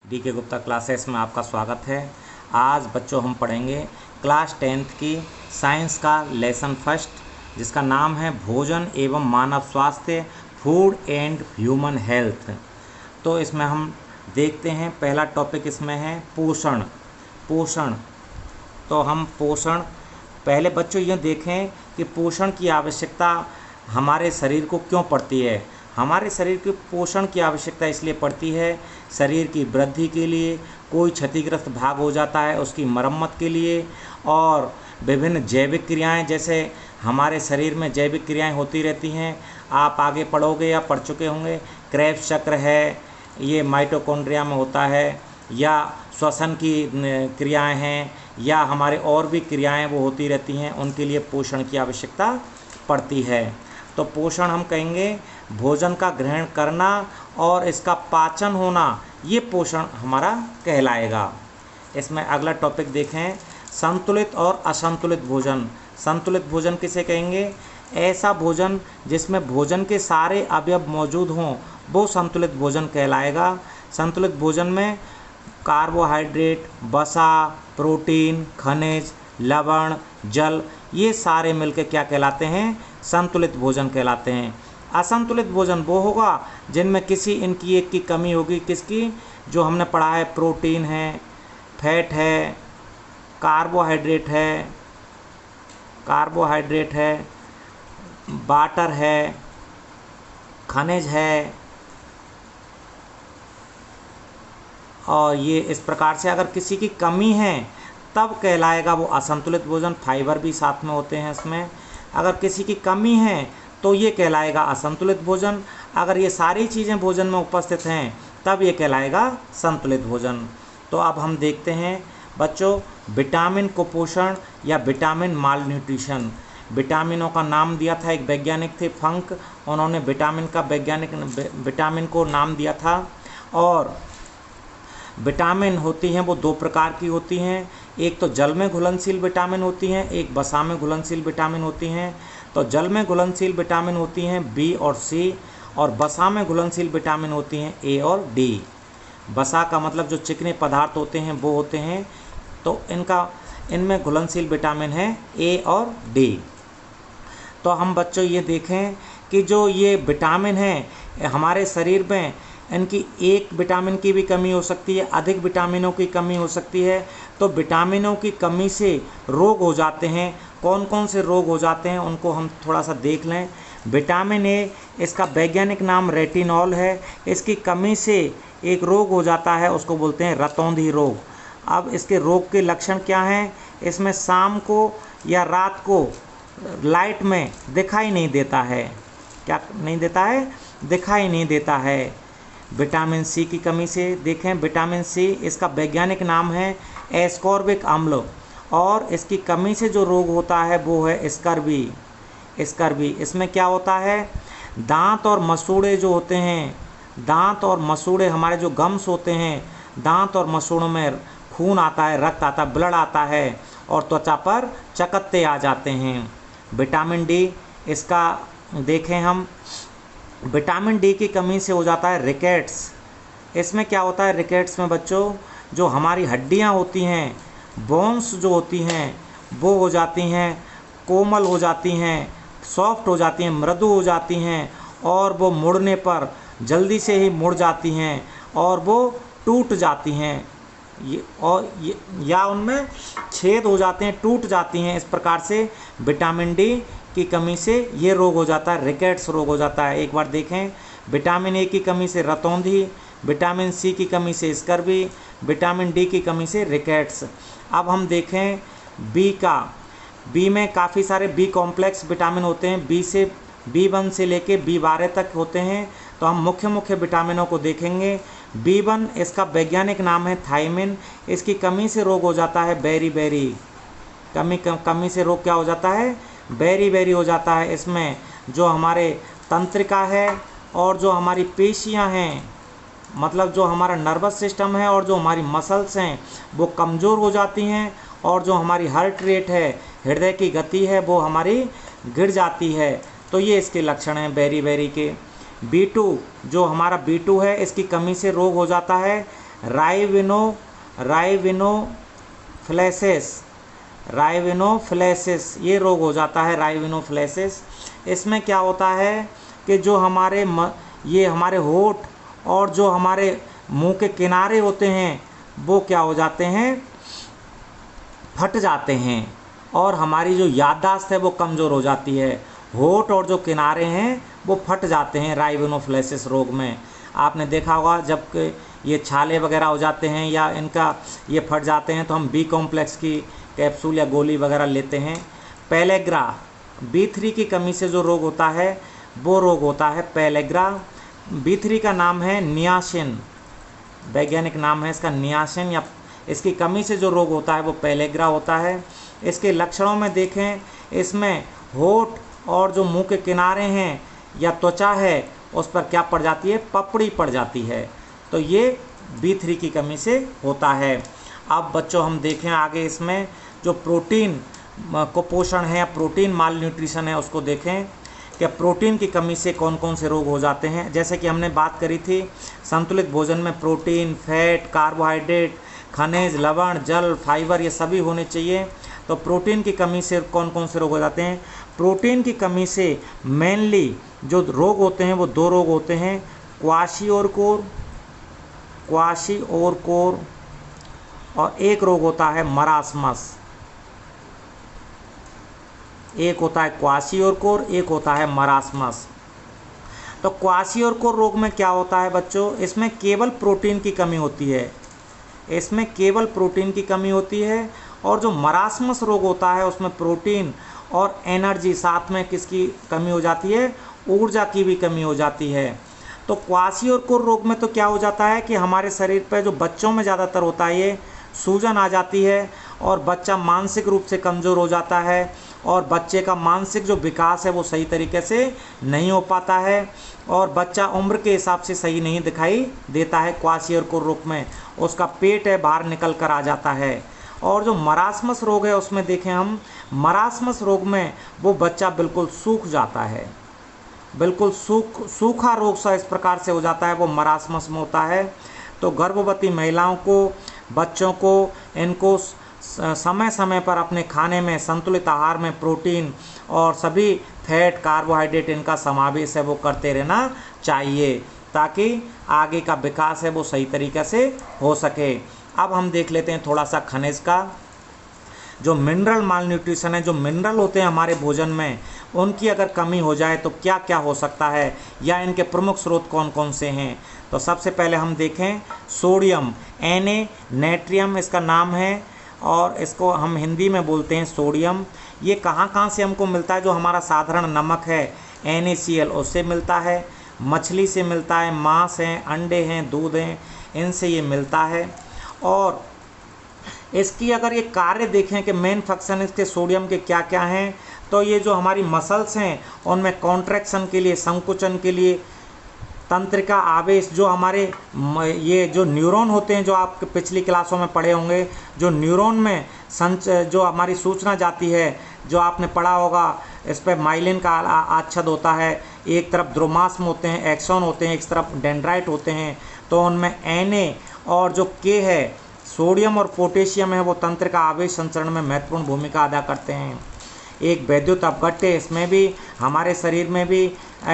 DK Gupta classes में आपका स्वागत है। आज बच्चों हम पढ़ेंगे क्लास 10th की साइंस का लेसन फर्स्ट, जिसका नाम है भोजन एवं मानव स्वास्थ्य, फूड एंड ह्यूमन हेल्थ। तो इसमें हम देखते हैं, पहला टॉपिक इसमें है पोषण। तो हम पोषण, पहले बच्चों ये देखें कि पोषण की आवश्यकता हमारे शरीर को क्यों पड़ती है। हमारे शरीर को पोषण की आवश्यकता इसलिए पड़ती है, शरीर की वृद्धि के लिए, कोई क्षतिग्रस्त भाग हो जाता है उसकी मरम्मत के लिए, और विभिन्न जैविक क्रियाएं, जैसे हमारे शरीर में जैविक क्रियाएं होती रहती हैं। आप आगे पढ़ोगे या पढ़ चुके होंगे, क्रेब्स चक्र है, ये माइटोकॉन्ड्रिया में होता है, या श्वसन की क्रियाएं हैं, या हमारे और भी क्रियाएं वो होती रहती हैं, उनके लिए पोषण की आवश्यकता पड़ती है। तो पोषण हम कहेंगे भोजन का ग्रहण करना और इसका पाचन होना, ये पोषण हमारा कहलाएगा। इसमें अगला टॉपिक देखें, संतुलित और असंतुलित भोजन। संतुलित भोजन किसे कहेंगे? ऐसा भोजन जिसमें भोजन के सारे अवयव मौजूद हों, वो संतुलित भोजन कहलाएगा। संतुलित भोजन में कार्बोहाइड्रेट, वसा, प्रोटीन, खनिज, लवण, जल, ये सारे मिलकर क्या कहलाते हैं? संतुलित भोजन कहलाते हैं। असंतुलित भोजन वो होगा जिनमें किसी इनकी एक की कमी होगी। किसकी? जो हमने पढ़ा है, प्रोटीन है, फैट है, कार्बोहाइड्रेट है, वाटर है, खनिज है, और ये इस प्रकार से अगर किसी की कमी है तब कहलाएगा वो असंतुलित भोजन। फाइबर भी साथ में होते हैं इसमें। अगर किसी की कमी है तो ये कहलाएगा असंतुलित भोजन। अगर ये सारी चीज़ें भोजन में उपस्थित हैं तब ये कहलाएगा संतुलित भोजन। तो अब हम देखते हैं बच्चों, विटामिन कुपोषण या विटामिन मालन्यूट्रिशन। विटामिनों का नाम दिया था, एक वैज्ञानिक थे फंक, उन्होंने विटामिन को नाम दिया था। और विटामिन होती हैं वो दो प्रकार की होती हैं, एक तो जल में घुलनशील विटामिन होती हैं, एक वसा में घुलनशील विटामिन होती हैं। तो जल में घुलनशील विटामिन होती हैं बी और सी, और वसा में घुलनशील विटामिन होती हैं ए और डी। वसा का मतलब जो चिकने पदार्थ होते हैं वो होते हैं, तो इनमें घुलनशील विटामिन है ए और डी। तो हम बच्चों ये देखें कि जो ये विटामिन हैं हमारे शरीर में, इनकी एक विटामिन की भी कमी हो सकती है, अधिक विटामिनों की कमी हो सकती है। तो विटामिनों की कमी से रोग हो जाते हैं। कौन कौन से रोग हो जाते हैं उनको हम थोड़ा सा देख लें। विटामिन ए, इसका वैज्ञानिक नाम रेटिनॉल है। इसकी कमी से एक रोग हो जाता है, उसको बोलते हैं रतौंधी रोग। अब इसके रोग के लक्षण क्या हैं? इसमें शाम को या रात को लाइट में दिखाई नहीं देता है। क्या नहीं देता है? दिखाई नहीं देता है। विटामिन सी की कमी से देखें, विटामिन सी, इसका वैज्ञानिक नाम है एस्कॉर्बिक अम्ल, और इसकी कमी से जो रोग होता है वो है स्कर्वी। इसमें क्या होता है? दांत और मसूड़े जो होते हैं, दांत और मसूड़े, हमारे जो गम्स होते हैं, दांत और मसूड़ों में खून आता है, रक्त आता है, ब्लड आता है, और त्वचा पर चकत्ते आ जाते हैं। विटामिन डी, इसका देखें हम, विटामिन डी की कमी से हो जाता है रिकेट्स। इसमें क्या होता है? रिकेट्स में बच्चों जो हमारी हड्डियां होती हैं, बोन्स जो होती हैं, वो हो जाती हैं कोमल हो जाती हैं, सॉफ्ट हो जाती हैं, मृदु हो जाती हैं, और वो मुड़ने पर जल्दी से ही मुड़ जाती हैं और वो टूट जाती हैं, या उनमें छेद हो जाते हैं, टूट जाती हैं। इस प्रकार से विटामिन डी की कमी से ये रोग हो जाता है, रिकेट्स रोग हो जाता है। एक बार देखें, विटामिन ए की कमी से रतौंधी, विटामिन सी की कमी से स्कर्वी, विटामिन डी की कमी से रिकेट्स। अब हम देखें बी में काफ़ी सारे बी कॉम्प्लेक्स विटामिन होते हैं, B1 से लेके B12 तक होते हैं। तो हम मुख्य विटामिनों को देखेंगे। B1, इसका वैज्ञानिक नाम है थायमिन। इसकी कमी से रोग हो जाता है बेरी। कमी से रोग क्या हो जाता है? बेरी हो जाता है। इसमें जो हमारे तंत्रिका है और जो हमारी पेशियां हैं, मतलब जो हमारा नर्वस सिस्टम है और जो हमारी मसल्स हैं, वो कमज़ोर हो जाती हैं, और जो हमारी हार्ट रेट है, हृदय की गति है, वो हमारी गिर जाती है। तो ये इसके लक्षण हैं बेरी के। B2, जो हमारा B2 है, इसकी कमी से रोग हो जाता है राइविनोफ्लेसिस ये रोग हो जाता है, राइविनोफ्लेसिस। इसमें क्या होता है कि जो ये हमारे होंठ और जो हमारे मुंह के किनारे होते हैं वो क्या हो जाते हैं, फट जाते हैं और हमारी जो याददाश्त है वो कमज़ोर हो जाती है। होंठ और जो किनारे हैं वो फट जाते हैं राइविनोफ्लेसिस रोग में। आपने देखा होगा जब ये छाले वगैरह हो जाते हैं या इनका ये फट जाते हैं तो हम बी कॉम्प्लेक्स की कैप्सूल या गोली वगैरह लेते हैं। पेलेग्रा, B3 की कमी से जो रोग होता है वो रोग होता है पेलेग्रा। B3 का नाम है नियासिन, वैज्ञानिक नाम है इसका नियासिन, या इसकी कमी से जो रोग होता है वो पेलेग्रा होता है। इसके लक्षणों में देखें, इसमें होंठ और जो मुंह के किनारे हैं या त्वचा है उस पर क्या पड़ जाती है, पपड़ी पड़ जाती है। तो ये B3 की कमी से होता है। अब बच्चों हम देखें आगे, इसमें जो प्रोटीन कुपोषण है या प्रोटीन माल न्यूट्रिशन है उसको देखें कि प्रोटीन की कमी से कौन कौन से रोग हो जाते हैं। जैसे कि हमने बात करी थी, संतुलित भोजन में प्रोटीन, फैट, कार्बोहाइड्रेट, खनिज, लवण, जल, फाइबर ये सभी होने चाहिए। तो प्रोटीन की कमी से कौन कौन से रोग हो जाते हैं? प्रोटीन की कमी से मेनली जो रोग होते हैं वो 2 रोग होते हैं, क्वाशियोरकोर और एक रोग होता है मरासमस। एक होता है क्वाशियोरकोर, एक होता है मरासमस। तो क्वाशियोरकोर रोग में क्या होता है बच्चों, इसमें केवल प्रोटीन की कमी होती है, इसमें केवल प्रोटीन की कमी होती है। और जो मरासमस रोग होता है उसमें प्रोटीन और एनर्जी साथ में किसकी कमी हो जाती है, ऊर्जा की भी कमी हो जाती है। तो क्वाशियोरकोर रोग में तो क्या हो जाता है कि हमारे शरीर पर जो बच्चों में ज़्यादातर होता है ये सूजन आ जाती है और बच्चा मानसिक रूप से कमज़ोर हो जाता है और बच्चे का मानसिक जो विकास है वो सही तरीके से नहीं हो पाता है और बच्चा उम्र के हिसाब से सही नहीं दिखाई देता है। क्वाशियोरकोर रोग में उसका पेट है बाहर निकल कर आ जाता है। और जो मरासमस रोग है उसमें देखें हम, मरासमस रोग में वो बच्चा बिल्कुल सूख जाता है, बिल्कुल सूखा रोग सा इस प्रकार से हो जाता है, वो मरासमस में होता है। तो गर्भवती महिलाओं को, बच्चों को, इनको समय समय पर अपने खाने में, संतुलित आहार में प्रोटीन और सभी फैट, कार्बोहाइड्रेट इनका समावेश है वो करते रहना चाहिए ताकि आगे का विकास है वो सही तरीके से हो सके। अब हम देख लेते हैं थोड़ा सा खनिज का। जो मिनरल माल न्यूट्रिशन है, जो मिनरल होते हैं हमारे भोजन में, उनकी अगर कमी हो जाए तो क्या क्या हो सकता है या इनके प्रमुख स्रोत कौन कौन से हैं। तो सबसे पहले हम देखें सोडियम, नेट्रियम इसका नाम है और इसको हम हिंदी में बोलते हैं सोडियम। ये कहाँ कहाँ से हमको मिलता है? जो हमारा साधारण नमक है NaCl उससे मिलता है, मछली से मिलता है, मांस हैं, अंडे हैं, दूध हैं, इनसे ये मिलता है। और इसकी अगर ये कार्य देखें कि मेन फंक्शन इसके सोडियम के क्या क्या हैं, तो ये जो हमारी मसल्स हैं उनमें कॉन्ट्रैक्शन के लिए, संकुचन के लिए, तंत्रिका आवेश, जो हमारे ये जो न्यूरॉन होते हैं जो आप पिछली क्लासों में पढ़े होंगे, जो न्यूरॉन में जो हमारी सूचना जाती है, जो आपने पढ़ा होगा, इस पर माइलिन का आच्छद होता है, एक तरफ ध्रुमास्म होते हैं, एक्सॉन होते हैं, एक तरफ डेंड्राइट होते हैं। तो उनमें Na और जो K है, सोडियम और पोटेशियम है, वो तंत्रिका आवेश संचरण में महत्वपूर्ण भूमिका अदा करते हैं। एक वैद्युत अपघट्य, इसमें भी हमारे शरीर में भी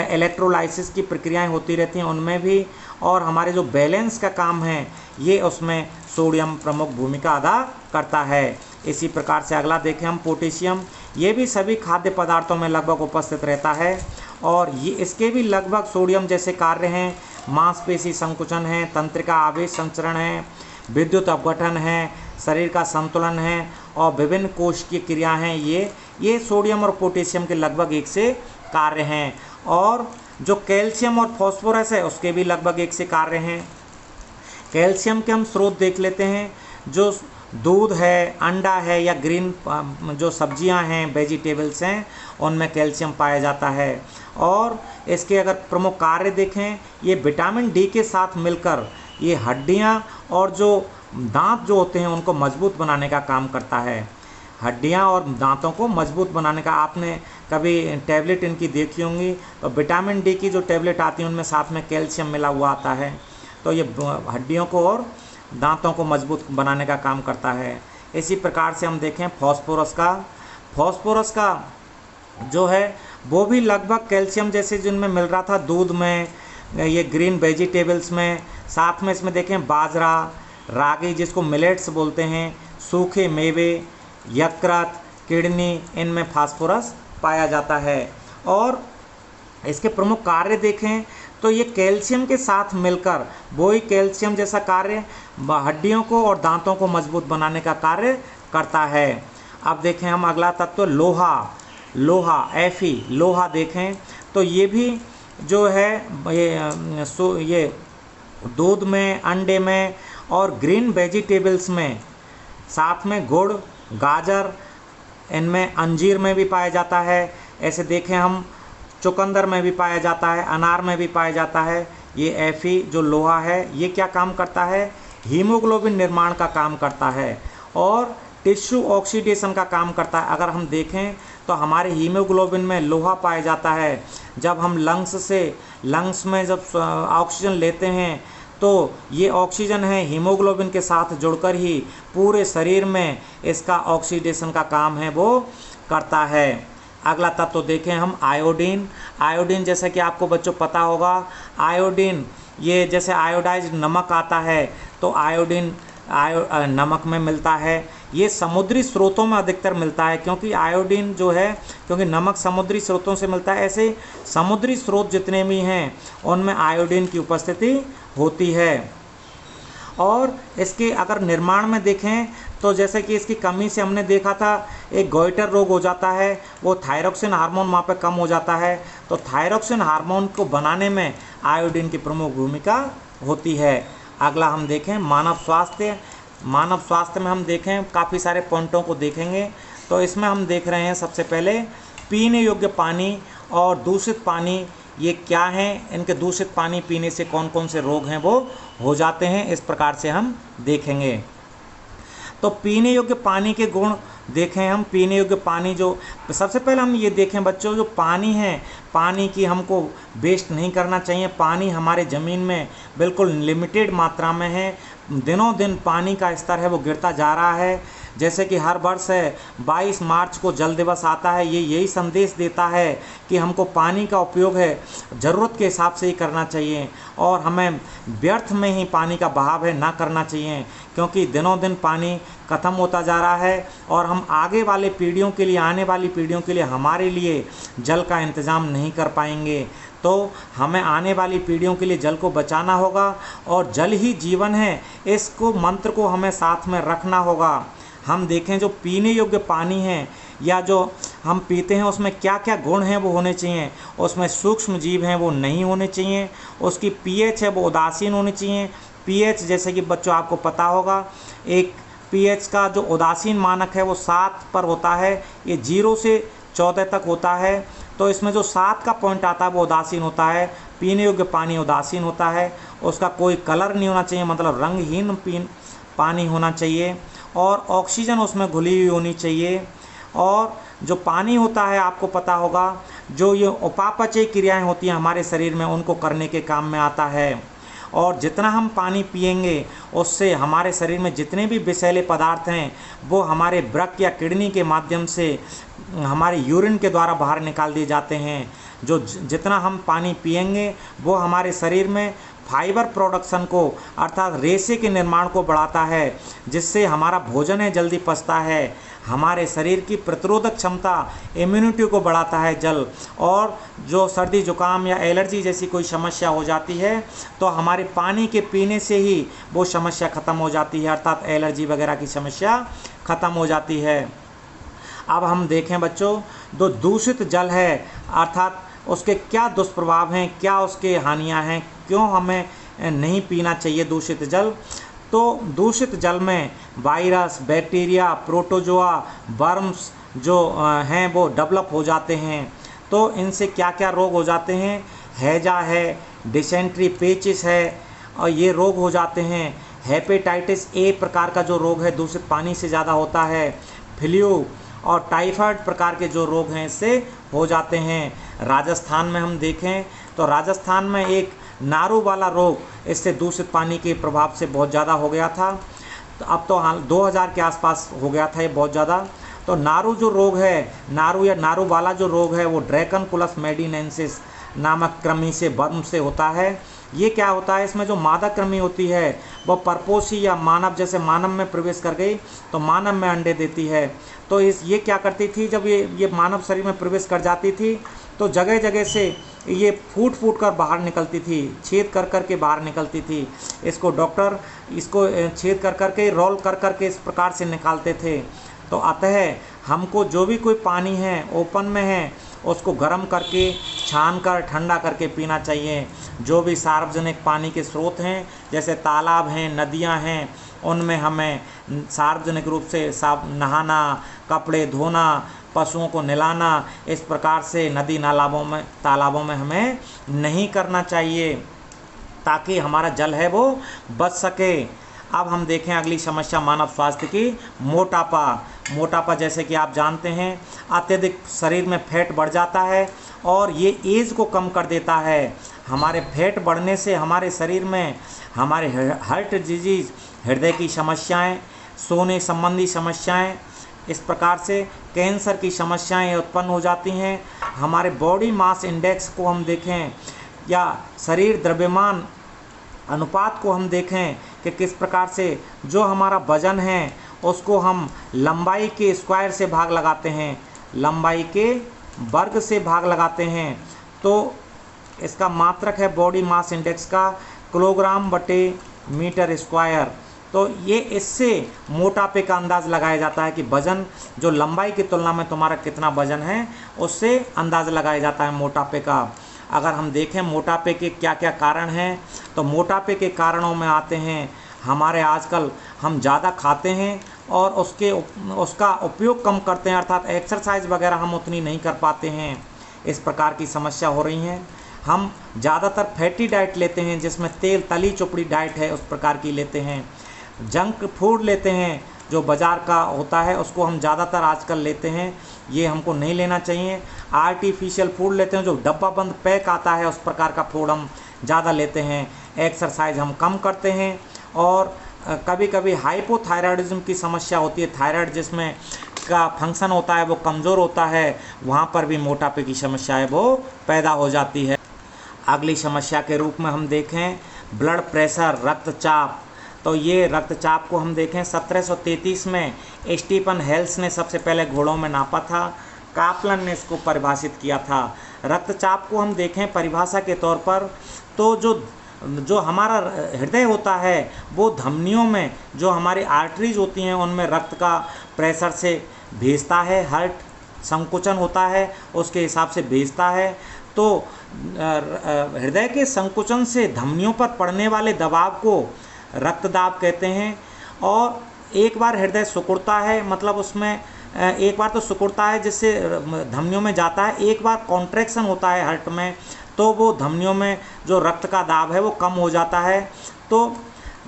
इलेक्ट्रोलाइसिस की प्रक्रियाएं होती रहती हैं उनमें भी, और हमारे जो बैलेंस का काम है ये उसमें सोडियम प्रमुख भूमिका अदा करता है। इसी प्रकार से अगला देखें हम पोटेशियम, ये भी सभी खाद्य पदार्थों में लगभग उपस्थित रहता है और ये इसके भी लगभग सोडियम जैसे कार्य हैं, मांसपेशी संकुचन है, तंत्रिका आवेश संचरण है, विद्युत अपघटन है, शरीर का संतुलन है और विभिन्न कोशिकीय क्रिया हैं। ये सोडियम और पोटेशियम के लगभग एक से कार्य हैं। और जो कैल्शियम और फास्फोरस है उसके भी लगभग एक से कार्य हैं। कैल्शियम के हम स्रोत देख लेते हैं, जो दूध है, अंडा है या ग्रीन जो सब्जियां हैं, वेजिटेबल्स हैं, उनमें कैल्शियम पाया जाता है। और इसके अगर प्रमुख कार्य देखें, ये विटामिन डी के साथ मिलकर ये हड्डियां और जो दांत जो होते हैं उनको मजबूत बनाने का काम करता है। हड्डियां और दांतों को मजबूत बनाने का, आपने कभी टैबलेट इनकी देखी होंगी, तो विटामिन डी की जो टैबलेट आती है उनमें साथ में कैल्शियम मिला हुआ आता है। तो ये हड्डियों को और दांतों को मजबूत बनाने का काम करता है। इसी प्रकार से हम देखें फॉस्फोरस का जो है वो भी लगभग कैल्शियम जैसे जिनमें मिल रहा था दूध में, ये ग्रीन वेजिटेबल्स में, साथ में इसमें देखें बाजरा, रागी जिसको मिलेट्स बोलते हैं, सूखे मेवे, यकृत, किडनी, इनमें फास्फोरस पाया जाता है। और इसके प्रमुख कार्य देखें तो ये कैल्शियम के साथ मिलकर वही कैल्शियम जैसा कार्य हड्डियों को और दांतों को मजबूत बनाने का कार्य करता है। अब देखें हम अगला तत्व लोहा Fe लोहा देखें तो ये भी जो है ये दूध में, अंडे में और ग्रीन वेजिटेबल्स में, साथ में गुड़, गाजर, इनमें अंजीर में भी पाया जाता है। ऐसे देखें हम चुकंदर में भी पाया जाता है, अनार में भी पाया जाता है। ये Fe जो लोहा है ये क्या काम करता है, हीमोग्लोबिन निर्माण का काम करता है और टिश्यू ऑक्सीडेशन का काम करता है। अगर हम देखें तो हमारे हीमोग्लोबिन में लोहा पाया जाता है। जब हम लंग्स में जब ऑक्सीजन लेते हैं तो ये ऑक्सीजन है हीमोग्लोबिन के साथ जुड़कर ही पूरे शरीर में इसका ऑक्सीडेशन का काम है वो करता है। अगला तत्व देखें हम आयोडीन जैसा कि आपको बच्चों पता होगा, आयोडीन ये जैसे आयोडाइज्ड नमक आता है तो आयोडीन नमक में मिलता है। ये समुद्री स्रोतों में अधिकतर मिलता है क्योंकि आयोडीन जो है, क्योंकि नमक समुद्री स्रोतों से मिलता है, ऐसे समुद्री स्रोत जितने भी हैं उनमें आयोडीन की उपस्थिति होती है। और इसके अगर निर्माण में देखें तो जैसे कि इसकी कमी से हमने देखा था एक गोइटर रोग हो जाता है, वो थायरोक्सिन हार्मोन वहाँ पे कम हो जाता है। तो थायरोक्सिन हार्मोन को बनाने में आयोडीन की प्रमुख भूमिका होती है। अगला हम देखें मानव स्वास्थ्य में हम देखें काफ़ी सारे पॉइंटों को देखेंगे। तो इसमें हम देख रहे हैं सबसे पहले पीने योग्य पानी और दूषित पानी ये क्या हैं, इनके दूषित पानी पीने से कौन कौन से रोग हैं वो हो जाते हैं, इस प्रकार से हम देखेंगे। तो पीने योग्य पानी के गुण देखें हम। पीने योग्य पानी जो सबसे पहले हम ये देखें बच्चों, जो पानी है पानी की हमको वेस्ट नहीं करना चाहिए। पानी हमारे ज़मीन में बिल्कुल लिमिटेड मात्रा में है, दिनों दिन पानी का स्तर है वो गिरता जा रहा है। जैसे कि हर वर्ष 22 मार्च को जल दिवस आता है, ये यही संदेश देता है कि हमको पानी का उपयोग है ज़रूरत के हिसाब से ही करना चाहिए और हमें व्यर्थ में ही पानी का बहाव है ना करना चाहिए, क्योंकि दिनों दिन पानी ख़त्म होता जा रहा है और हम आगे वाले पीढ़ियों के लिए, आने वाली पीढ़ियों के लिए हमारे लिए जल का इंतज़ाम नहीं कर पाएंगे। तो हमें आने वाली पीढ़ियों के लिए जल को बचाना होगा और जल ही जीवन है, इसको मंत्र को हमें साथ में रखना होगा। हम देखें जो पीने योग्य पानी है या जो हम पीते हैं उसमें क्या क्या गुण हैं वो होने चाहिए। उसमें सूक्ष्म जीव हैं वो नहीं होने चाहिए, उसकी pH है वो उदासीन होनी चाहिए। pH जैसे कि बच्चों आपको पता होगा, एक pH का जो उदासीन मानक है वो 7 पर होता है, ये 0 से 14 तक होता है। तो इसमें जो 7 का पॉइंट आता है वो उदासीन होता है। पीने योग्य पानी उदासीन होता है, उसका कोई कलर नहीं होना चाहिए, मतलब रंगहीन पानी होना चाहिए और ऑक्सीजन उसमें घुली हुई होनी चाहिए। और जो पानी होता है आपको पता होगा, जो ये उपापचय क्रियाएं होती हैं हमारे शरीर में उनको करने के काम में आता है। और जितना हम पानी पिएंगे उससे हमारे शरीर में जितने भी विषैले पदार्थ हैं वो हमारे वृक्क या किडनी के माध्यम से हमारे यूरिन के द्वारा बाहर निकाल दिए जाते हैं। जो जितना हम पानी पिएंगे वो हमारे शरीर में फाइबर प्रोडक्शन को अर्थात रेशे के निर्माण को बढ़ाता है, जिससे हमारा भोजन है जल्दी पचता है, हमारे शरीर की प्रतिरोधक क्षमता इम्यूनिटी को बढ़ाता है जल। और जो सर्दी जुकाम या एलर्जी जैसी कोई समस्या हो जाती है तो हमारे पानी के पीने से ही वो समस्या ख़त्म हो जाती है, अर्थात एलर्जी वगैरह की समस्या ख़त्म हो जाती है। अब हम देखें बच्चों, जो दूषित जल है अर्थात उसके क्या दुष्प्रभाव हैं, क्या उसके हानियां हैं, क्यों हमें नहीं पीना चाहिए दूषित जल। तो दूषित जल में वायरस, बैक्टीरिया, प्रोटोजोआ, वर्म्स जो हैं वो डेवलप हो जाते हैं। तो इनसे क्या क्या रोग हो जाते हैं, हैजा है, डिसेंट्री, पेचिस है और ये रोग हो जाते हैं। हेपेटाइटिस ए प्रकार का जो रोग है दूषित पानी से ज़्यादा होता है। फ्लू और टाइफाइड प्रकार के जो रोग हैं इससे हो जाते हैं। राजस्थान में हम देखें तो राजस्थान में एक नारू वाला रोग इससे दूषित पानी के प्रभाव से बहुत ज़्यादा हो गया था। तो अब तो हाल 2000 के आसपास हो गया था ये बहुत ज़्यादा। तो नारू जो रोग है, नारू या नारू वाला जो रोग है वो ड्रैकनकुलस मेडिनेंसिस नामक कृमि से वर्म से होता है। ये क्या होता है, इसमें जो मादा कृमि होती है वो परपोषी या मानव, जैसे मानव में प्रवेश कर गई तो मानव में अंडे देती है। तो ये क्या करती थी, जब ये मानव शरीर में प्रवेश कर जाती थी तो जगह जगह से ये फूट फूट कर बाहर निकलती थी, छेद कर कर के बाहर निकलती थी। इसको डॉक्टर इसको छेद कर कर के, रोल कर कर के इस प्रकार से निकालते थे। तो अतः हमको जो भी कोई पानी है ओपन में है उसको गर्म करके छान कर ठंडा करके पीना चाहिए। जो भी सार्वजनिक पानी के स्रोत हैं जैसे तालाब हैं, नदियां हैं, उनमें हमें सार्वजनिक रूप से साफ नहाना, कपड़े धोना, पशुओं को नहलाना, इस प्रकार से नदी तालाबों में हमें नहीं करना चाहिए ताकि हमारा जल है वो बच सके। अब हम देखें अगली समस्या मानव स्वास्थ्य की, मोटापा। मोटापा जैसे कि आप जानते हैं अत्यधिक शरीर में फैट बढ़ जाता है और ये एज को कम कर देता है। हमारे फैट बढ़ने से हमारे शरीर में हमारे हार्ट डिजीज, हृदय की समस्याएं, सोने संबंधी समस्याएं, इस प्रकार से कैंसर की समस्याएं उत्पन्न हो जाती हैं। हमारे बॉडी मास इंडेक्स को हम देखें या शरीर द्रव्यमान अनुपात को हम देखें कि किस प्रकार से जो हमारा वजन है उसको हम लंबाई के स्क्वायर से भाग लगाते हैं, लंबाई के वर्ग से भाग लगाते हैं। तो इसका मात्रक है बॉडी मास इंडेक्स का किलोग्राम बटे मीटर स्क्वायर। तो ये इससे मोटापे का अंदाज़ लगाया जाता है कि वज़न जो लंबाई की तुलना में तुम्हारा कितना वज़न है उससे अंदाज़ लगाया जाता है मोटापे का। अगर हम देखें मोटापे के क्या क्या कारण हैं तो मोटापे के कारणों में आते हैं हमारे आजकल हम ज़्यादा खाते हैं और उसका उपयोग कम करते हैं, अर्थात एक्सरसाइज वगैरह हम उतनी नहीं कर पाते हैं, इस प्रकार की समस्या हो रही हैं। हम ज़्यादातर फैटी डाइट लेते हैं जिसमें तेल तली चुपड़ी डाइट है उस प्रकार की लेते हैं। जंक फूड लेते हैं जो बाज़ार का होता है उसको हम ज़्यादातर आजकल लेते हैं, ये हमको नहीं लेना चाहिए। आर्टिफिशियल फूड लेते हैं जो डब्बा बंद पैक आता है उस प्रकार का फूड हम ज़्यादा लेते हैं। एक्सरसाइज हम कम करते हैं और कभी कभी हाइपोथायराइडिज्म की समस्या होती है, थायराइड जिसमें का फंक्शन होता है वो कमज़ोर होता है, वहाँ पर भी मोटापे की समस्या है वो पैदा हो जाती है। अगली समस्या के रूप में हम देखें ब्लड प्रेशर, रक्तचाप। तो ये रक्तचाप को हम देखें 1733 में स्टीफन हेल्स ने सबसे पहले घोड़ों में नापा था, कापलन ने इसको परिभाषित किया था। रक्तचाप को हम देखें परिभाषा के तौर पर तो जो हमारा हृदय होता है वो धमनियों में जो हमारी आर्टरीज होती हैं उनमें रक्त का प्रेशर से भेजता है, हार्ट संकुचन होता है उसके हिसाब से भेजता है। तो हृदय के संकुचन से धमनियों पर पड़ने वाले दबाव को रक्तदाब कहते हैं। और एक बार हृदय सिकुड़ता है, मतलब उसमें एक बार तो सिकुड़ता है जिससे धमनियों में जाता है, एक बार कॉन्ट्रैक्शन होता है हार्ट में तो वो धमनियों में जो रक्त का दाब है वो कम हो जाता है। तो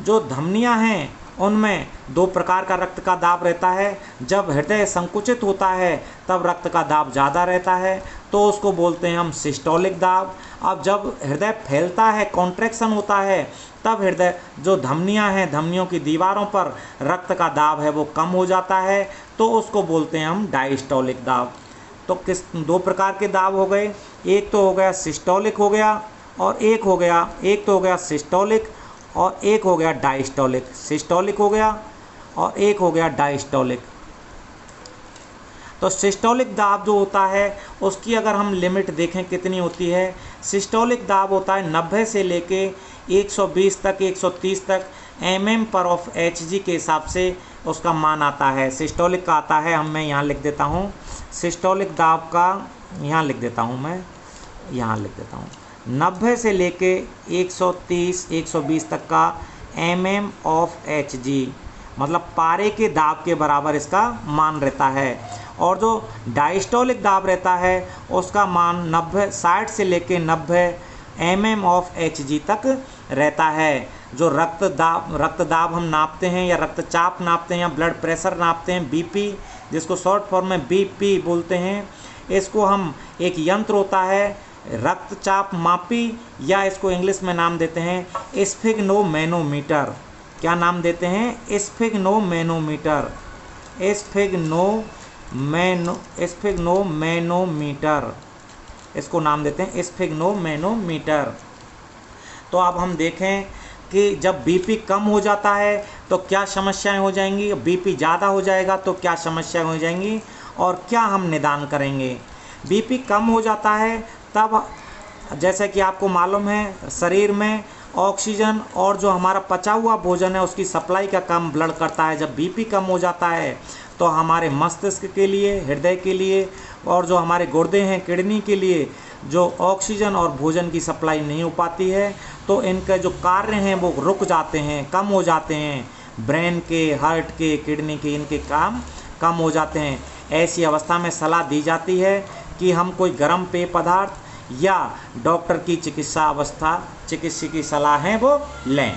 जो धमनियां हैं उनमें दो प्रकार का रक्त का दाब रहता है। जब हृदय संकुचित होता है तब रक्त का दाब ज़्यादा रहता है तो उसको बोलते हैं हम सिस्टोलिक दाब। अब जब हृदय फैलता है, कॉन्ट्रैक्शन होता है, तब हृदय जो धमनियां हैं धमनियों की दीवारों पर रक्त का दाब है वो कम हो जाता है तो उसको बोलते हैं हम डायस्टोलिक दाब। तो किस दो प्रकार के दाब हो गए, एक तो हो गया सिस्टोलिक हो गया और एक तो हो गया सिस्टोलिक और एक हो गया डायस्टोलिक। सिस्टोलिक हो गया और एक हो गया डायस्टोलिक। तो सिस्टोलिक दाब जो होता है उसकी अगर हम लिमिट देखें कितनी होती है, सिस्टोलिक दाब होता है 90 से लेके 120 तक 130 तक mm/Hg के हिसाब से उसका मान आता है। सिस्टोलिक का आता है, मैं यहाँ लिख देता हूँ सिस्टोलिक दाब का, यहाँ लिख देता हूँ 90 से लेके 130-120 तक का mm/Hg, मतलब पारे के दाब के बराबर इसका मान रहता है। और जो डायस्टोलिक दाब रहता है उसका मान 60 से लेके 90 mm/Hg तक रहता है। जो रक्तदाब हम नापते हैं या रक्तचाप नापते हैं या ब्लड प्रेशर नापते हैं, बीपी जिसको शॉर्ट फॉर्म में बीपी बोलते हैं, इसको हम एक यंत्र होता है रक्तचाप मापी, या इसको इंग्लिश में नाम देते हैं स्फिग्नोमेनोमीटर। क्या नाम देते हैं? स्फिग्नोमेनोमीटर। स्फिग्नोमेनोमीटर इसको नाम देते हैं स्फिग्नोमेनोमीटर। तो अब हम देखें कि जब बीपी कम हो जाता है तो क्या समस्याएं हो जाएंगी, बीपी ज़्यादा हो जाएगा तो क्या समस्याएं हो जाएंगी, और क्या हम निदान करेंगे। बीपी कम हो जाता है तब, जैसे कि आपको मालूम है, शरीर में ऑक्सीजन और जो हमारा पचा हुआ भोजन है उसकी सप्लाई का काम ब्लड करता है। जब बीपी कम हो जाता है तो हमारे मस्तिष्क के लिए, हृदय के लिए और जो हमारे गुर्दे हैं, किडनी के लिए जो ऑक्सीजन और भोजन की सप्लाई नहीं हो पाती है, तो इनके जो कार्य हैं वो रुक जाते हैं, कम हो जाते हैं। ब्रेन के, हार्ट के, किडनी के, इनके काम कम हो जाते हैं। ऐसी अवस्था में सलाह दी जाती है कि हम कोई गर्म पेय पदार्थ या डॉक्टर की चिकित्सक की सलाह है वो लें।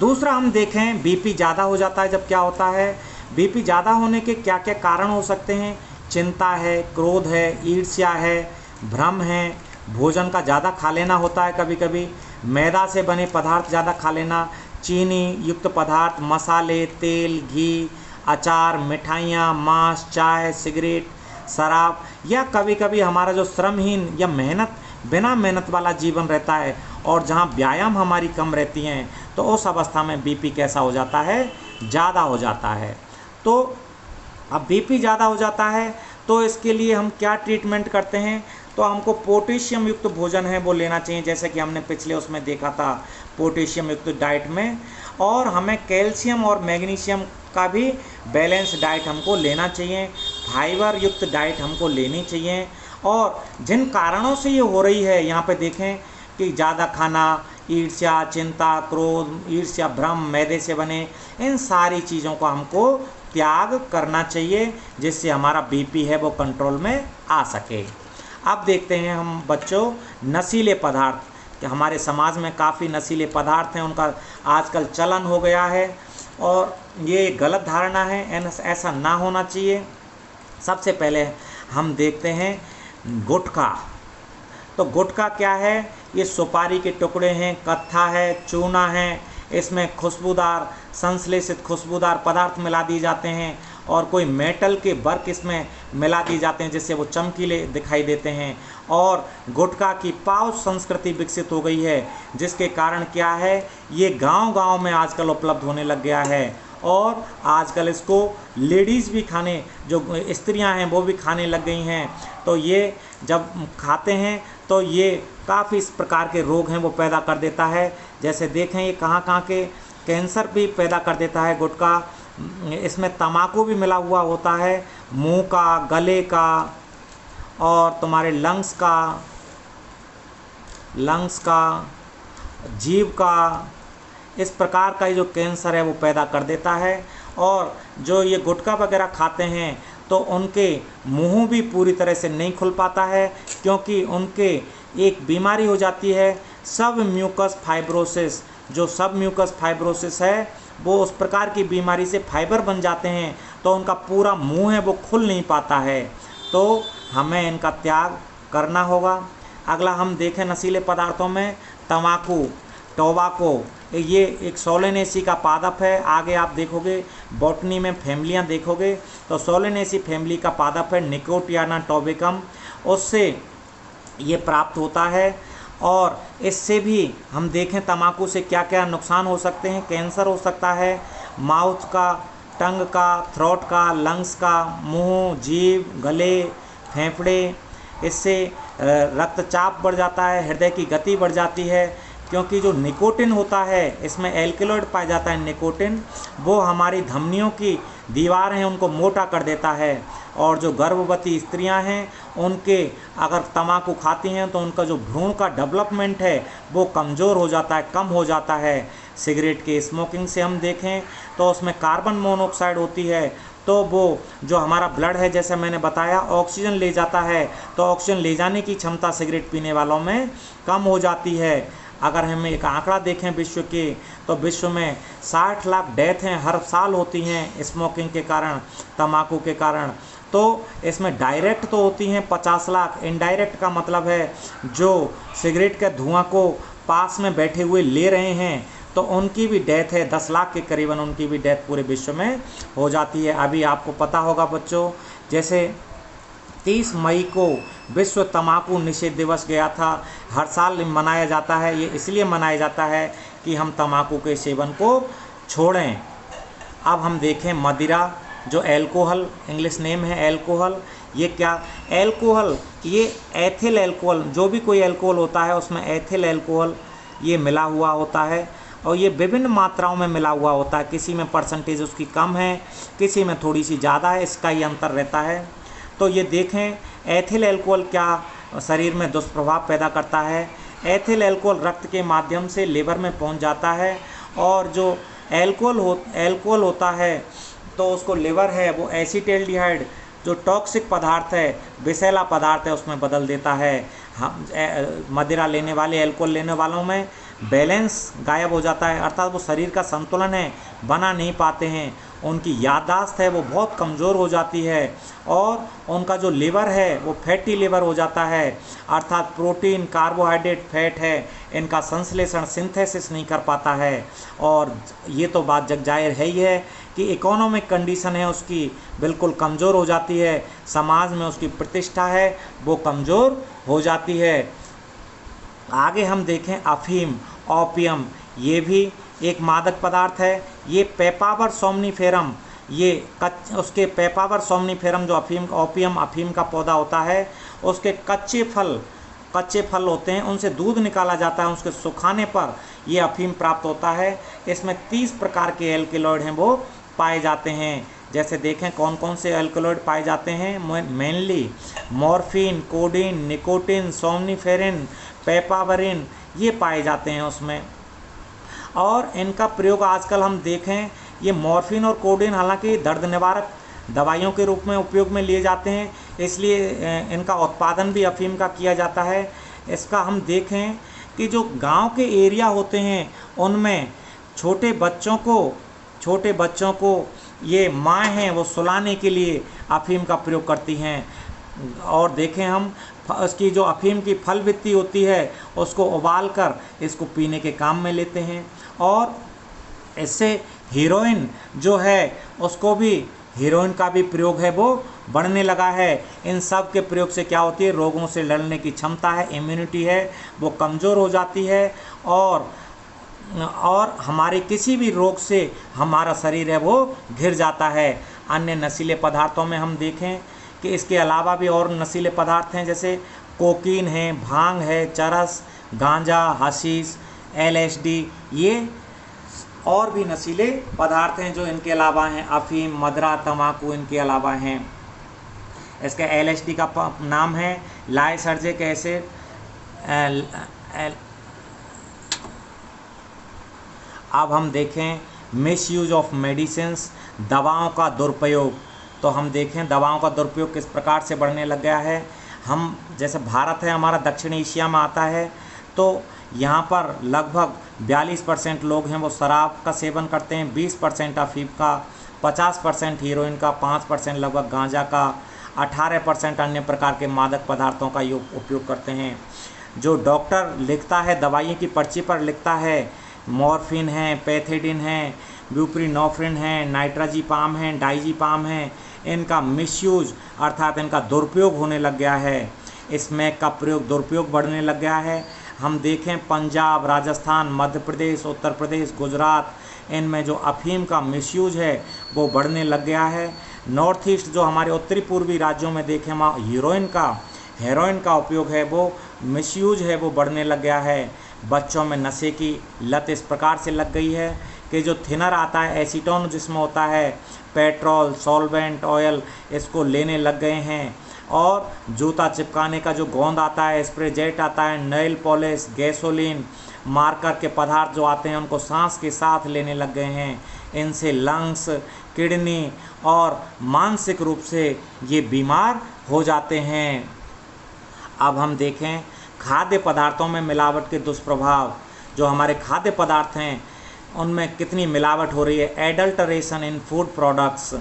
दूसरा हम देखें, बीपी ज़्यादा हो जाता है जब क्या होता है। बीपी ज़्यादा होने के क्या क्या कारण हो सकते हैं? चिंता है, क्रोध है, ईर्ष्या है, भ्रम है, भोजन का ज़्यादा खा लेना होता है, कभी कभी मैदा से बने पदार्थ ज़्यादा खा लेना, चीनी युक्त पदार्थ, मसाले, तेल, घी, अचार, मिठाइयाँ, मांस, चाय, सिगरेट, शराब, या कभी कभी हमारा जो श्रमहीन या बिना मेहनत वाला जीवन रहता है और जहाँ व्यायाम हमारी कम रहती हैं, तो उस अवस्था में बीपी कैसा हो जाता है? ज़्यादा हो जाता है। तो अब बीपी ज़्यादा हो जाता है तो इसके लिए हम क्या ट्रीटमेंट करते हैं? तो हमको पोटेशियम युक्त भोजन है वो लेना चाहिए, जैसे कि हमने पिछले उसमें देखा था पोटेशियम युक्त डाइट में। और हमें कैल्शियम और मैग्नीशियम का भी बैलेंस डाइट हमको लेना चाहिए। फाइबर युक्त डाइट हमको लेनी चाहिए। और जिन कारणों से ये हो रही है, यहाँ पे देखें कि ज़्यादा खाना, ईर्ष्या, चिंता, क्रोध, ईर्ष्या, भ्रम, मैदे से बने, इन सारी चीज़ों को हमको त्याग करना चाहिए, जिससे हमारा बीपी है वो कंट्रोल में आ सके। अब देखते हैं हम बच्चों, नशीले पदार्थ, कि हमारे समाज में काफ़ी नशीले पदार्थ हैं, उनका आजकल चलन हो गया है और ये गलत धारणा है, ऐसा ना होना चाहिए। सबसे पहले हम देखते हैं गुटखा। तो गुटखा क्या है? ये सुपारी के टुकड़े हैं, कत्था है, चूना है, इसमें खुशबूदार, संश्लेषित खुशबूदार पदार्थ मिला दिए जाते हैं और कोई मेटल के वर्क इसमें मिला दिए जाते हैं जिससे वो चमकीले दिखाई देते हैं। और गुटखा की पाउच संस्कृति विकसित हो गई है, जिसके कारण क्या है, ये गांव-गांव में आजकल उपलब्ध होने लग गया है और आजकल इसको लेडीज़ भी खाने, जो स्त्रियां हैं वो भी खाने लग गई हैं। तो ये जब खाते हैं तो ये काफ़ी इस प्रकार के रोग हैं वो पैदा कर देता है। जैसे देखें ये कहाँ के कैंसर भी पैदा कर देता है गुटखा। इसमें तम्बाकू भी मिला हुआ होता है, मुंह का, गले का और तुम्हारे लंग्स का, जीभ का, इस प्रकार का जो कैंसर है वो पैदा कर देता है। और जो ये गुटखा वगैरह खाते हैं तो उनके मुंह भी पूरी तरह से नहीं खुल पाता है, क्योंकि उनके एक बीमारी हो जाती है सब म्यूकस फाइब्रोसिस। जो सब म्यूकस फाइब्रोसिस है वो उस प्रकार की बीमारी से फाइबर बन जाते हैं, तो उनका पूरा मुंह है वो खुल नहीं पाता है। तो हमें इनका त्याग करना होगा। अगला हम देखें नशीले पदार्थों में तम्बाकू, टोबाको, ये एक सोलेनेसी का पादप है। आगे आप देखोगे बॉटनी में फैमिलियां देखोगे तो सोलेनेसी फैमिली का पादप है, निकोटियाना टोबेकम, उससे ये प्राप्त होता है। और इससे भी हम देखें तम्बाकू से क्या क्या नुकसान हो सकते हैं। कैंसर हो सकता है माउथ का, टंग का, थ्रोट का, लंग्स का, मुंह, जीभ, गले, फेफड़े। इससे रक्तचाप बढ़ जाता है, हृदय की गति बढ़ जाती है, क्योंकि जो निकोटिन होता है इसमें एल्केलॉइड पाया जाता है। निकोटिन वो हमारी धमनियों की दीवार हैं उनको मोटा कर देता है। और जो गर्भवती स्त्रियां हैं उनके अगर तम्बाकू खाती हैं तो उनका जो भ्रूण का डेवलपमेंट है वो कमज़ोर हो जाता है, कम हो जाता है। सिगरेट के स्मोकिंग से हम देखें तो उसमें कार्बन मोनोऑक्साइड होती है, तो वो जो हमारा ब्लड है, जैसे मैंने बताया, ऑक्सीजन ले जाता है, तो ऑक्सीजन ले जाने की क्षमता सिगरेट पीने वालों में कम हो जाती है। अगर हम एक आंकड़ा देखें विश्व के, तो विश्व में 60 लाख डेथ हैं हर साल होती हैं स्मोकिंग के कारण, तम्बाकू के कारण। तो इसमें डायरेक्ट तो होती हैं 50 लाख, इनडायरेक्ट का मतलब है जो सिगरेट के धुआं को पास में बैठे हुए ले रहे हैं तो उनकी भी डेथ है, 10 लाख के करीबन उनकी भी डेथ पूरे विश्व में हो जाती है। अभी आपको पता होगा बच्चों, जैसे 30 मई को विश्व तंबाकू निषेध दिवस गया था, हर साल मनाया जाता है। ये इसलिए मनाया जाता है कि हम तंबाकू के सेवन को छोड़ें। अब हम देखें मदिरा, जो एल्कोहल, इंग्लिश नेम है एल्कोहल। ये क्या एल्कोहल, ये एथिल एल्कोहल, जो भी कोई एल्कोहल होता है उसमें एथिल एल्कोहल ये मिला हुआ होता है और ये विभिन्न मात्राओं में मिला हुआ होता है। किसी में परसेंटेज उसकी कम है, किसी में थोड़ी सी ज़्यादा है, इसका ही अंतर रहता है। तो ये देखें एथिल एल्कोहल क्या शरीर में दुष्प्रभाव पैदा करता है। एथिल एल्कोहल रक्त के माध्यम से लिवर में पहुंच जाता है और जो एल्कोहल होता है तो उसको लिवर है वो एसीटल्डिहाइड जो टॉक्सिक पदार्थ है, विषैला पदार्थ है, उसमें बदल देता है। हम मदिरा लेने वाले, एल्कोहल लेने वालों में बैलेंस गायब हो जाता है, अर्थात वो शरीर का संतुलन है बना नहीं पाते हैं। उनकी याददाश्त है वो बहुत कमज़ोर हो जाती है और उनका जो लिवर है वो फैटी लिवर हो जाता है, अर्थात प्रोटीन, कार्बोहाइड्रेट, फैट है, इनका संश्लेषण, सिंथेसिस नहीं कर पाता है। और ये तो बात जग जाहिर है ही है कि इकोनॉमिक कंडीशन है उसकी बिल्कुल कमज़ोर हो जाती है, समाज में उसकी प्रतिष्ठा है वो कमज़ोर हो जाती है। आगे हम देखें अफीम, ओपियम, ये भी एक मादक पदार्थ है। ये पेपावर सोमनीफेरम, ये उसके पेपावर सोमनीफेरम जो ओपियम अफीम का पौधा होता है, उसके कच्चे फल होते हैं, उनसे दूध निकाला जाता है, उसके सुखाने पर ये अफीम प्राप्त होता है। इसमें 30 प्रकार के एल्केलॉइड हैं वो पाए जाते हैं। जैसे देखें कौन कौन से एल्केलॉइड पाए जाते हैं, मेनली मॉर्फिन, कोडीन, निकोटिन, सोमनीफेरिन, पेपावरिन, ये पाए जाते हैं उसमें। और इनका प्रयोग आजकल हम देखें, ये मॉर्फिन और कोडीन हालांकि दर्द निवारक दवाइयों के रूप में उपयोग में लिए जाते हैं, इसलिए इनका उत्पादन भी अफीम का किया जाता है। इसका हम देखें कि जो गांव के एरिया होते हैं उनमें छोटे बच्चों को ये माँ हैं वो सुलाने के लिए अफीम का प्रयोग करती हैं। और देखें हम उसकी जो अफीम की फल वित्ती होती है उसको उबाल कर इसको पीने के काम में लेते हैं। और इससे हीरोइन जो है उसको भी, हीरोइन का भी प्रयोग है वो बढ़ने लगा है। इन सब के प्रयोग से क्या होती है, रोगों से लड़ने की क्षमता है, इम्यूनिटी है वो कमज़ोर हो जाती है और हमारे किसी भी रोग से हमारा शरीर है वो घिर जाता है। अन्य नशीले पदार्थों में हम देखें कि इसके अलावा भी और नशीले पदार्थ हैं, जैसे कोकीन है, भांग है, चरस, गांजा, हशीश, LSD, ये और भी नशीले पदार्थ हैं जो इनके अलावा हैं। अफीम, मदरा, तंबाकू इनके अलावा हैं। इसका LSD का नाम है लाइसर्जिक एसिड। अब हम देखें मिसयूज ऑफ मेडिसिन्स, दवाओं का दुरुपयोग। तो हम देखें दवाओं का दुरुपयोग किस प्रकार से बढ़ने लग गया है। हम जैसे भारत है हमारा दक्षिण एशिया में आता है, तो यहाँ पर लगभग 42% लोग हैं वो शराब का सेवन करते हैं, 20% अफीम का, 50% हीरोइन का, 5% लगभग गांजा का, 18% अन्य प्रकार के मादक पदार्थों का उपयोग करते हैं। जो डॉक्टर लिखता है दवाइयों की पर्ची पर लिखता है, मॉर्फिन है, पैथेडिन है, ब्यूप्रीनोफ्रिन है, नाइट्राजीपाम है, डाइजीपाम है, इनका मिसयूज अर्थात इनका दुरुपयोग होने लग गया है। स्मैक का दुरुपयोग बढ़ने लग गया है। हम देखें पंजाब, राजस्थान, मध्य प्रदेश, उत्तर प्रदेश, गुजरात, इनमें जो अफीम का मिसयूज है वो बढ़ने लग गया है। नॉर्थ ईस्ट जो हमारे उत्तरी पूर्वी राज्यों में देखें वहाँ हेरोइन का उपयोग है वो मिसयूज है वो बढ़ने लग गया है। बच्चों में नशे की लत इस प्रकार से लग गई है कि जो थिनर आता है, एसीटोन जिसमें होता है, पेट्रोल, सॉल्वेंट, ऑयल, इसको लेने लग गए हैं। और जूता चिपकाने का जो गोंद आता है, स्प्रे जेट आता है, नेल पॉलिश, गैसोलीन, मार्कर के पदार्थ जो आते हैं उनको सांस के साथ लेने लग गए हैं। इनसे लंग्स, किडनी और मानसिक रूप से ये बीमार हो जाते हैं। अब हम देखें खाद्य पदार्थों में मिलावट के दुष्प्रभाव। जो हमारे खाद्य पदार्थ हैं उनमें कितनी मिलावट हो रही है। एडल्टरेशन इन फूड प्रोडक्ट्स,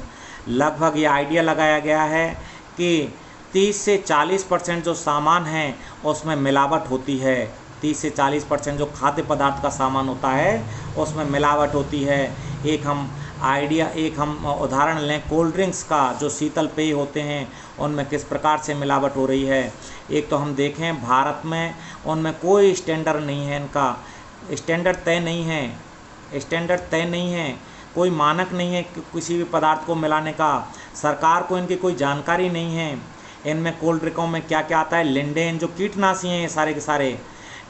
लगभग ये आइडिया लगाया गया है कि 30 से 40% जो सामान है उसमें मिलावट होती है। 30 से 40% जो खाद्य पदार्थ का सामान होता है उसमें मिलावट होती है। एक हम उदाहरण लें कोल्ड ड्रिंक्स का, जो शीतल पेय होते हैं उनमें किस प्रकार से मिलावट हो रही है। एक तो हम देखें भारत में उनमें कोई स्टैंडर्ड नहीं है, इनका स्टैंडर्ड तय नहीं है, कोई मानक नहीं है कि किसी भी पदार्थ को मिलाने का। सरकार को इनकी कोई जानकारी नहीं है। इनमें कोल्ड ड्रिंकों में क्या क्या आता है, लिंडेन, जो कीटनाशी हैं ये सारे के सारे,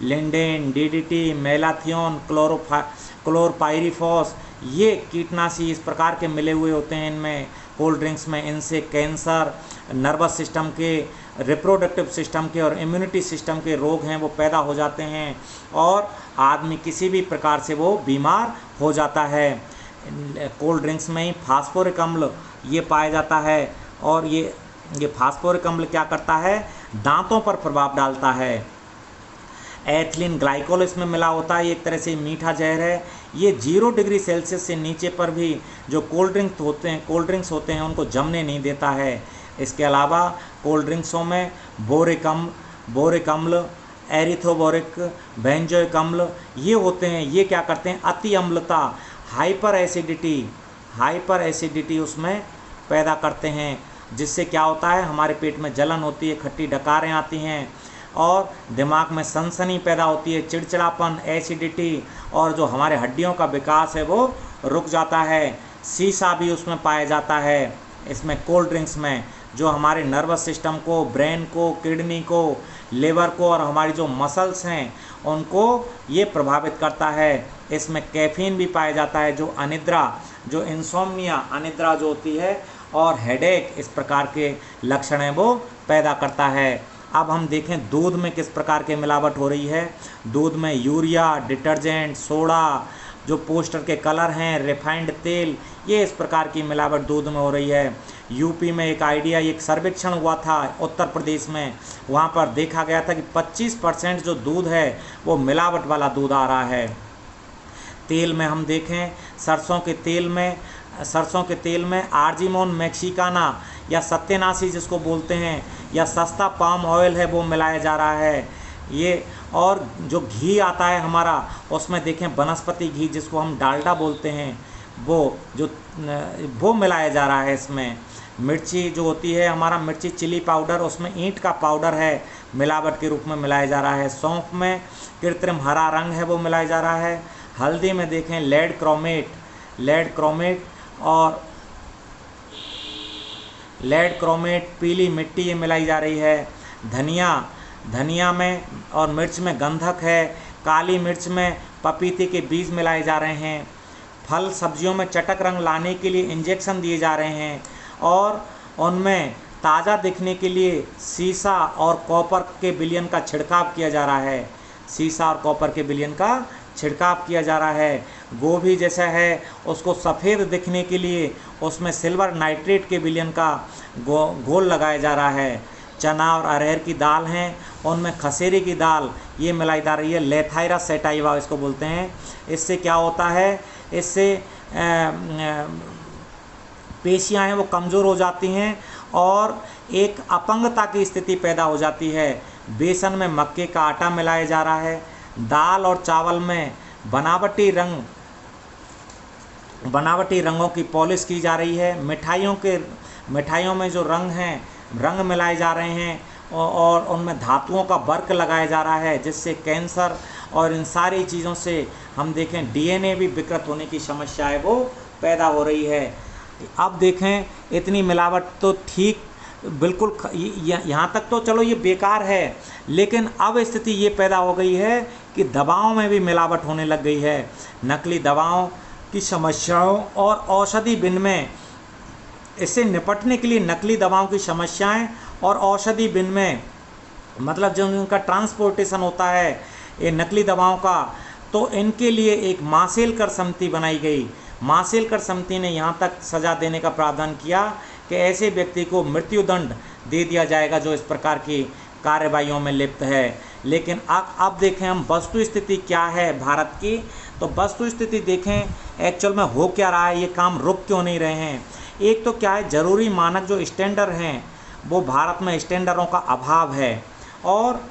लिंडेन, डीडीटी, मेलाथियोन, क्लोरपाइरीफॉस, ये कीटनाशी इस प्रकार के मिले हुए होते हैं इनमें कोल्ड ड्रिंक्स में। इनसे कैंसर, नर्वस सिस्टम के, रिप्रोडक्टिव सिस्टम के और इम्यूनिटी सिस्टम के रोग हैं वो पैदा हो जाते हैं और आदमी किसी भी प्रकार से वो बीमार हो जाता है। कोल्ड ड्रिंक्स में ही फास्फोरिक अम्ल ये पाया जाता है और ये फास्फोरिक अम्ल क्या करता है, दांतों पर प्रभाव डालता है। एथिलीन ग्लाइकोल इसमें मिला होता है, एक तरह से मीठा जहर है। ये 0 डिग्री सेल्सियस से नीचे पर भी जो कोल्ड ड्रिंक्स होते हैं उनको जमने नहीं देता है। इसके अलावा कोल्ड ड्रिंक्सों में बोरिक अम्ल, एरिथ्रोबोरिक, बेंजोइक अम्ल ये होते हैं। ये क्या करते हैं, अति अम्लता, हाइपर एसिडिटी उसमें पैदा करते हैं, जिससे क्या होता है, हमारे पेट में जलन होती है, खट्टी डकारें आती हैं और दिमाग में सनसनी पैदा होती है, चिड़चिड़ापन, एसिडिटी, और जो हमारे हड्डियों का विकास है वो रुक जाता है। सीसा भी उसमें पाया जाता है इसमें कोल्ड ड्रिंक्स में, जो हमारे नर्वस सिस्टम को, ब्रेन को, किडनी को, लिवर को और हमारी जो मसल्स हैं उनको ये प्रभावित करता है। इसमें कैफीन भी पाया जाता है, जो अनिद्रा, जो इंसोम्निया, अनिद्रा जो होती है और हेडेक, इस प्रकार के लक्षण हैं वो पैदा करता है। अब हम देखें दूध में किस प्रकार के मिलावट हो रही है। दूध में यूरिया, डिटर्जेंट, सोडा, जो पोस्टर के कलर हैं, रिफाइंड तेल, ये इस प्रकार की मिलावट दूध में हो रही है। यूपी में एक सर्वेक्षण हुआ था उत्तर प्रदेश में, वहाँ पर देखा गया था कि 25% जो दूध है वो मिलावट वाला दूध आ रहा है। तेल में हम देखें सरसों के तेल में आर्जिमोन मैक्सिकाना या सत्यानाशी जिसको बोलते हैं, या सस्ता पाम ऑयल है वो मिलाया जा रहा है। ये और जो घी आता है हमारा, उसमें देखें वनस्पति घी जिसको हम डालडा बोलते हैं, वो मिलाया जा रहा है इसमें। मिर्ची जो होती है हमारा, मिर्ची चिली पाउडर, उसमें ईंट का पाउडर है, मिलावट के रूप में मिलाया जा रहा है। सौंफ में कृत्रिम हरा रंग है वो मिलाया जा रहा है। हल्दी में देखें लेड क्रोमेट, पीली मिट्टी ये मिलाई जा रही है। धनिया में और मिर्च में गंधक है। काली मिर्च में पपीते के बीज मिलाए जा रहे हैं। फल सब्जियों में चटक रंग लाने के लिए इंजेक्शन दिए जा रहे हैं और उनमें ताज़ा दिखने के लिए सीसा और कॉपर के विलयन का छिड़काव किया जा रहा है। गोभी जैसा है उसको सफ़ेद दिखने के लिए उसमें सिल्वर नाइट्रेट के विलयन का घोल लगाया जा रहा है। चना और अरहर की दाल हैं, उनमें खसेरे की दाल ये मिलाई जा रही है, लेथाइरा सेटाइवा इसको बोलते हैं। इससे क्या होता है, इससे पेशियाँ हैं वो कमज़ोर हो जाती हैं और एक अपंगता की स्थिति पैदा हो जाती है। बेसन में मक्के का आटा मिलाया जा रहा है। दाल और चावल में बनावटी रंगों की पॉलिश की जा रही है। मिठाइयों में जो रंग मिलाए जा रहे हैं और उनमें धातुओं का वर्क लगाया जा रहा है, जिससे कैंसर और इन सारी चीज़ों से हम देखें डीएनए भी विकृत होने की समस्या है वो पैदा हो रही है। अब देखें इतनी मिलावट तो ठीक बिल्कुल यहाँ तक तो चलो ये बेकार है, लेकिन अब स्थिति ये पैदा हो गई है कि दवाओं में भी मिलावट होने लग गई है। नकली दवाओं की समस्याओं और औषधि विनिमय, इससे निपटने के लिए नकली दवाओं की समस्याएं और औषधि विनिमय, मतलब जो उनका ट्रांसपोर्टेशन होता है ये नकली दवाओं का, तो इनके लिए एक मासेलकर समिति बनाई गई। मासेलकर समिति ने यहाँ तक सज़ा देने का प्रावधान किया कि ऐसे व्यक्ति को मृत्युदंड दे दिया जाएगा जो इस प्रकार की कार्यवाहियों में लिप्त है। लेकिन अब देखें हम वस्तु स्थिति क्या है भारत की, तो वस्तु स्थिति देखें एक्चुअल में हो क्या रहा है, ये काम रुक क्यों नहीं रहे हैं। एक तो क्या है, ज़रूरी मानक जो स्टैंडर्ड हैं वो भारत में स्टैंडर्डों का अभाव है। और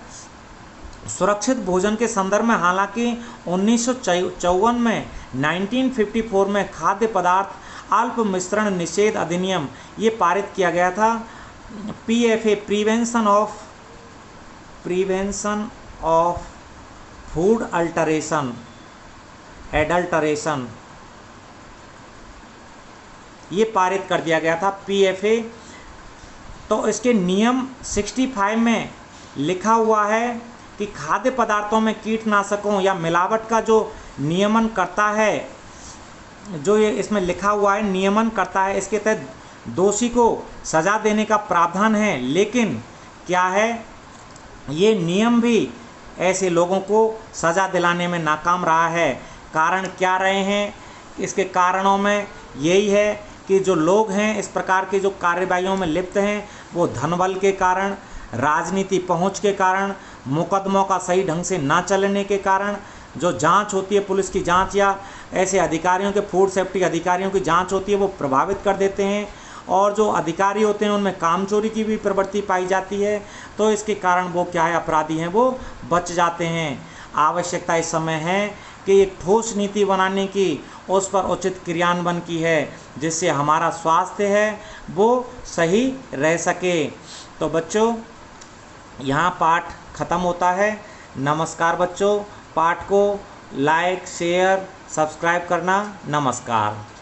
सुरक्षित भोजन के संदर्भ में हालांकि 1954 में 1954 में खाद्य पदार्थ अल्प मिश्रण निषेध अधिनियम ये पारित किया गया था। PFA prevention of food adulteration ये पारित कर दिया गया था PFA। तो इसके नियम 65 में लिखा हुआ है कि खाद्य पदार्थों में कीटनाशकों या मिलावट का जो नियमन करता है, जो ये इसमें लिखा हुआ है नियमन करता है, इसके तहत दोषी को सज़ा देने का प्रावधान है। लेकिन क्या है, ये नियम भी ऐसे लोगों को सज़ा दिलाने में नाकाम रहा है। कारण क्या रहे हैं? इसके कारणों में यही है कि जो लोग हैं इस प्रकार की जो कार्यवाहियों में लिप्त हैं वो धनबल के कारण, राजनीति पहुंच के कारण, मुकदमों का सही ढंग से ना चलने के कारण, जो जांच होती है पुलिस की जांच या ऐसे अधिकारियों के फूड सेफ्टी अधिकारियों की जांच होती है वो प्रभावित कर देते हैं। और जो अधिकारी होते हैं उनमें कामचोरी की भी प्रवृत्ति पाई जाती है। तो इसके कारण वो क्या है, अपराधी हैं वो बच जाते हैं। आवश्यकता इस समय है कि एक ठोस नीति बनाने की, उस पर उचित क्रियान्वयन की है, जिससे हमारा स्वास्थ्य है वो सही रह सके। तो बच्चों यहाँ पाठ ख़त्म होता है। नमस्कार बच्चों, पाठ को लाइक शेयर सब्सक्राइब करना। नमस्कार।